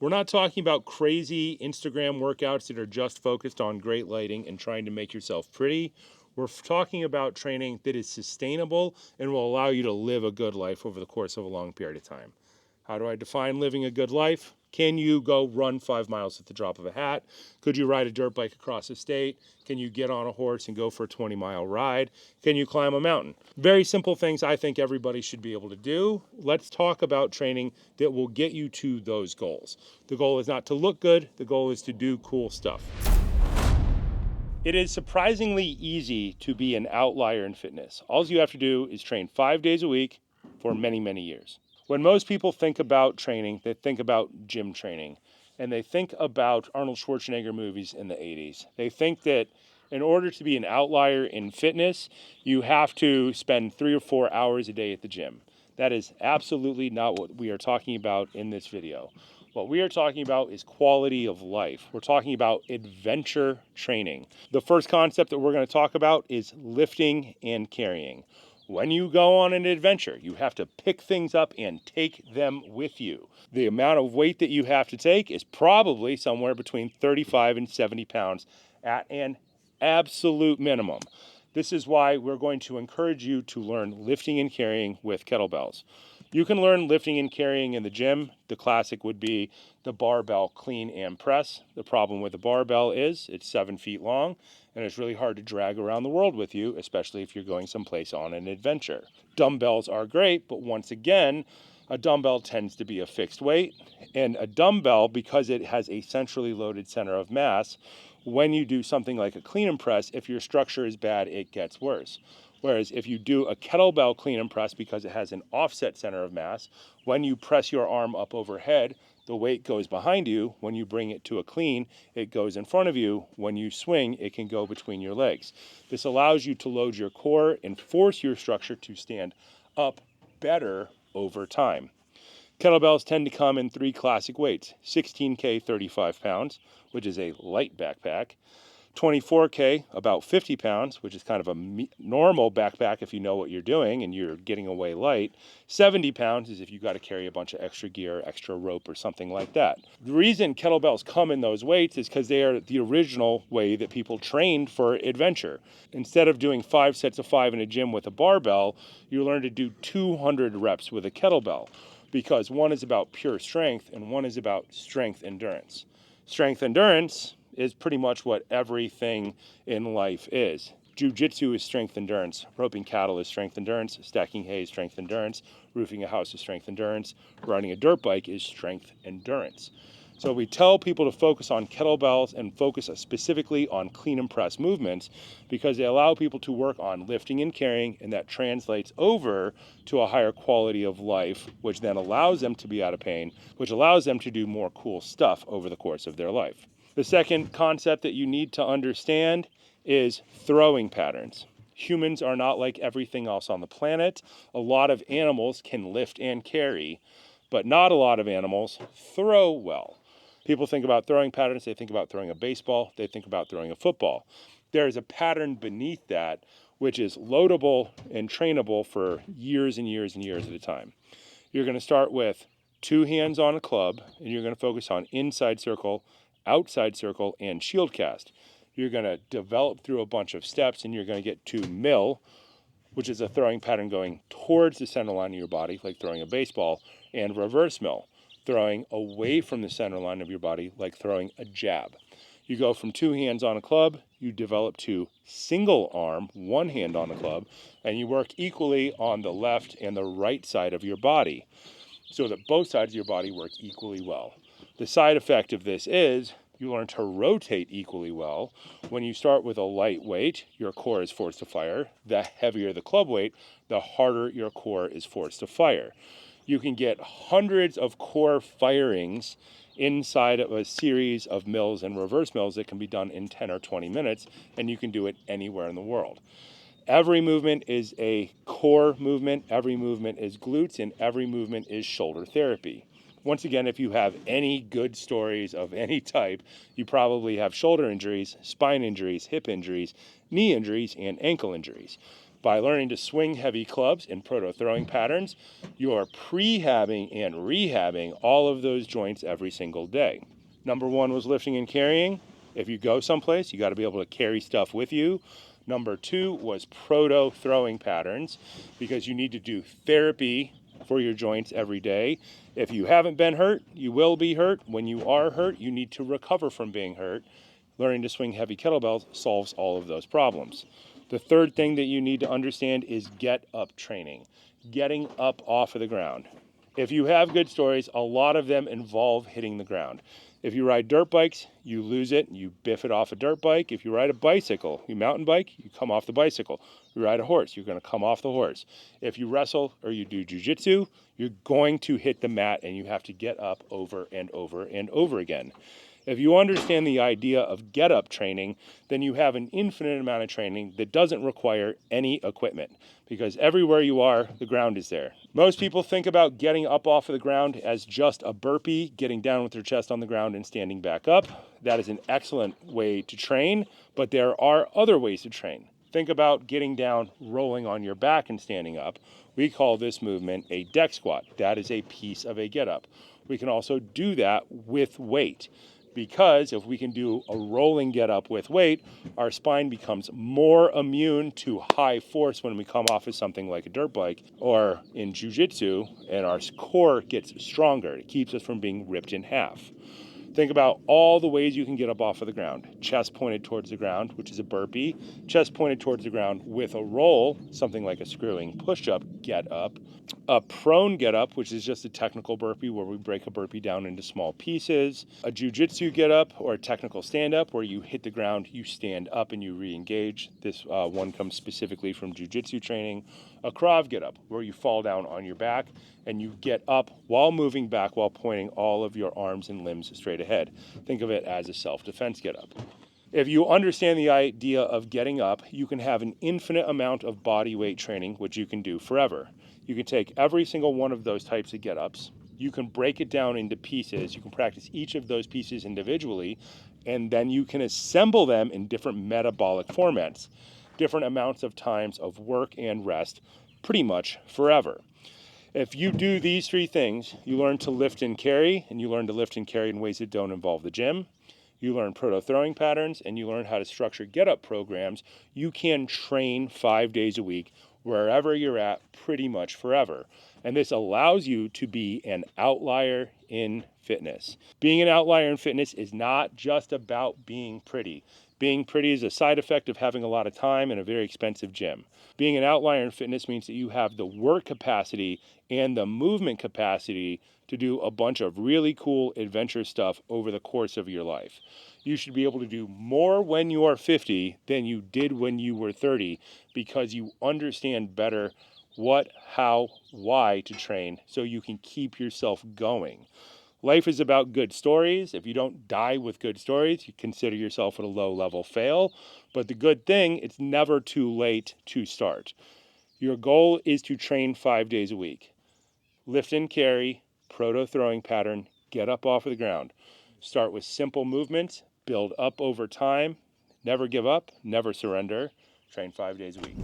We're not talking about crazy Instagram workouts that are just focused on great lighting and trying to make yourself pretty. We're talking about training that is sustainable and will allow you to live a good life over the course of a long period of time. How do I define living a good life? Can you go run 5 miles at the drop of a hat? Could you ride a dirt bike across the state? Can you get on a horse and go for a 20-mile ride? Can you climb a mountain? Very simple things I think everybody should be able to do. Let's talk about training that will get you to those goals. The goal is not to look good, the goal is to do cool stuff. It is surprisingly easy to be an outlier in fitness. All you have to do is train 5 days a week for many, many years. When most people think about training, they think about gym training, and they think about Arnold Schwarzenegger movies in the 80s. They think that in order to be an outlier in fitness, you have to spend 3 or 4 hours a day at the gym. That is absolutely not what we are talking about in this video. What we are talking about is quality of life. We're talking about adventure training. The first concept that we're going to talk about is lifting and carrying. When you go on an adventure, you have to pick things up and take them with you. The amount of weight that you have to take is probably somewhere between 35 and 70 pounds at an absolute minimum. This is why we're going to encourage you to learn lifting and carrying with kettlebells. You can learn lifting and carrying in the gym. The classic would be the barbell clean and press. The problem with the barbell is it's 7 feet long and it's really hard to drag around the world with you, especially if you're going someplace on an adventure. Dumbbells are great, but once again, a dumbbell tends to be a fixed weight, and a dumbbell, because it has a centrally loaded center of mass, when you do something like a clean and press, if your structure is bad, it gets worse. Whereas if you do a kettlebell clean and press, because it has an offset center of mass, when you press your arm up overhead, the weight goes behind you. When you bring it to a clean, it goes in front of you. When you swing, it can go between your legs. This allows you to load your core and force your structure to stand up better over time. Kettlebells tend to come in 3 classic weights: 16K, 35 pounds, which is a light backpack; 24K, about 50 pounds, which is kind of a normal backpack if you know what you're doing and you're getting away light; 70 pounds is if you got to carry a bunch of extra gear, extra rope, or something like that. The reason kettlebells come in those weights is because they are the original way that people trained for adventure. Instead of doing 5 sets of 5 in a gym with a barbell, you learn to do 200 reps with a kettlebell, because one is about pure strength and one is about strength endurance. Strength endurance is pretty much what everything in life is. Jiu-jitsu is strength endurance. Roping cattle is strength endurance. Stacking hay is strength endurance. Roofing a house is strength endurance. Riding a dirt bike is strength endurance. So we tell people to focus on kettlebells and focus specifically on clean and press movements, because they allow people to work on lifting and carrying, and that translates over to a higher quality of life, which then allows them to be out of pain, which allows them to do more cool stuff over the course of their life. The second concept that you need to understand is throwing patterns. Humans are not like everything else on the planet. A lot of animals can lift and carry, but not a lot of animals throw well. People think about throwing patterns, they think about throwing a baseball, they think about throwing a football. There is a pattern beneath that which is loadable and trainable for years and years and years at a time. You're going to start with 2 hands on a club, and you're going to focus on inside circle, outside circle, and shield cast. You're going to develop through a bunch of steps, and you're going to get to mill, which is a throwing pattern going towards the center line of your body, like throwing a baseball, and reverse mill, throwing away from the center line of your body, like throwing a jab. You go from 2 hands on a club, you develop to single arm, 1 hand on the club, and you work equally on the left and the right side of your body, so that both sides of your body work equally well. The side effect of this is you learn to rotate equally well. When you start with a light weight, your core is forced to fire. The heavier the club weight, the harder your core is forced to fire. You can get hundreds of core firings inside of a series of mills and reverse mills that can be done in 10 or 20 minutes, and you can do it anywhere in the world. Every movement is a core movement, every movement is glutes, and every movement is shoulder therapy. Once again, if you have any good stories of any type, you probably have shoulder injuries, spine injuries, hip injuries, knee injuries, and ankle injuries. By learning to swing heavy clubs in proto-throwing patterns, you are prehabbing and rehabbing all of those joints every single day. Number one was lifting and carrying. If you go someplace, you got to be able to carry stuff with you. Number two was proto-throwing patterns, because you need to do therapy for your joints every day. If you haven't been hurt, you will be hurt. When you are hurt, you need to recover from being hurt. Learning to swing heavy kettlebells solves all of those problems. The third thing that you need to understand is get up training, getting up off of the ground. If you have good stories, a lot of them involve hitting the ground. If you ride dirt bikes, you lose it, you biff it off a dirt bike. If you ride a bicycle, you mountain bike, you come off the bicycle. You ride a horse, you're going to come off the horse. If you wrestle or you do jujitsu, you're going to hit the mat and you have to get up over and over and over again. If you understand the idea of get-up training, then you have an infinite amount of training that doesn't require any equipment, because everywhere you are, the ground is there. Most people think about getting up off of the ground as just a burpee, getting down with their chest on the ground and standing back up. That is an excellent way to train, but there are other ways to train. Think about getting down, rolling on your back and standing up. We call this movement a deck squat. That is a piece of a get-up. We can also do that with weight, because if we can do a rolling get up with weight, our spine becomes more immune to high force when we come off of something like a dirt bike or in jiu-jitsu, and our core gets stronger. It keeps us from being ripped in half. Think about all the ways you can get up off of the ground. Chest pointed towards the ground, which is a burpee. Chest pointed towards the ground with a roll, something like a screwing push-up, get up. A prone get up, which is just a technical burpee where we break a burpee down into small pieces. A jiu-jitsu get up, or a technical stand up, where you hit the ground, you stand up and you re-engage. This one comes specifically from jiu-jitsu training. A Krav get up, where you fall down on your back and you get up while moving back while pointing all of your arms and limbs straight ahead. Think of it as a self-defense get up. If you understand the idea of getting up, you can have an infinite amount of body weight training, which you can do forever. You can take every single one of those types of get-ups. You can break it down into pieces. You can practice each of those pieces individually, and then you can assemble them in different metabolic formats, different amounts of times of work and rest, pretty much forever. If you do these three things, you learn to lift and carry, and you learn to lift and carry in ways that don't involve the gym. You learn proto-throwing patterns, and you learn how to structure get-up programs. You can train 5 days a week wherever you're at pretty much forever. And this allows you to be an outlier in fitness. Being an outlier in fitness is not just about being pretty. Being pretty is a side effect of having a lot of time in a very expensive gym. Being an outlier in fitness means that you have the work capacity and the movement capacity to do a bunch of really cool adventure stuff over the course of your life. You should be able to do more when you are 50 than you did when you were 30, because you understand better what, how, why to train so you can keep yourself going. Life is about good stories. If you don't die with good stories, you consider yourself at a low-level fail. But the good thing, it's never too late to start. Your goal is to train 5 days a week. Lift and carry, proto-throwing pattern, get up off of the ground. Start with simple movements, build up over time, never give up, never surrender. Train 5 days a week.